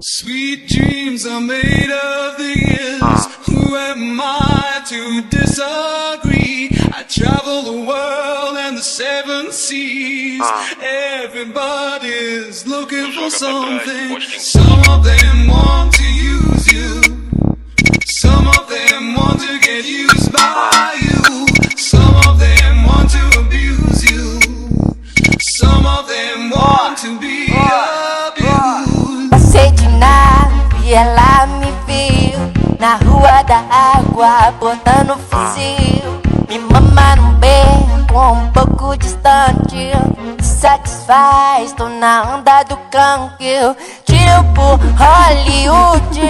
Sweet dreams are made of these. Who am I to disagree? I travel the world and the seven seas. Everybody's looking for something. Some of them want to use you. Some of them want to get used by you. Some of them want to abuse you. Some of them want to be abused. Passei de nave e ela me viu na rua da água, botando fuzil. Me mama num beco um pouco distante, me satisfaz, tô na onda do canque. Tipo Hollywood,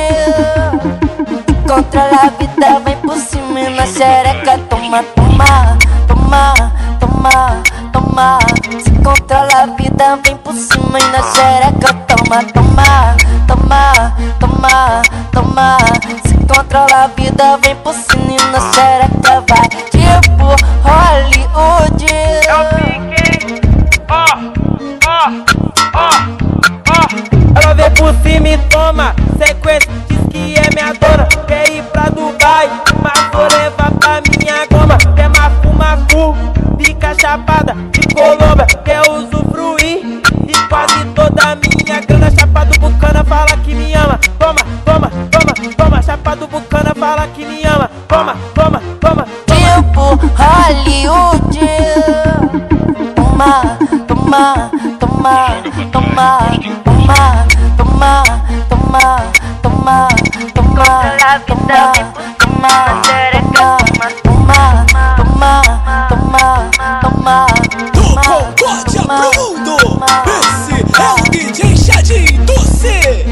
controla a vida, vem por cima e na xereca. Toma, toma, toma, toma, toma. Se controla a vida, vem por cima e na xereca. Toma, toma, toma, toma, toma. Se controla a vida, vem por cima e na xereca. Vai tipo Hollywood. Eu fiquei, Ela vem por cima e toma sequência, diz que é minha dona. Quer ir pra Dubai, mas vou levar pra minha goma. Quer macu, fica chapada de Colômbia. Quer usufruir de quase toda a minha grana. Chapa do Bucana fala que me ama. Toma, toma, toma, toma. Chapa do Bucana fala que me ama. Toma, toma, toma. Tipo Hollywood. Toma, toma, toma, toma, toma, toma, toma, toma, toma, toma, toma, toma, Do Cothie pro mundo, esse é o DJ Chadin do C.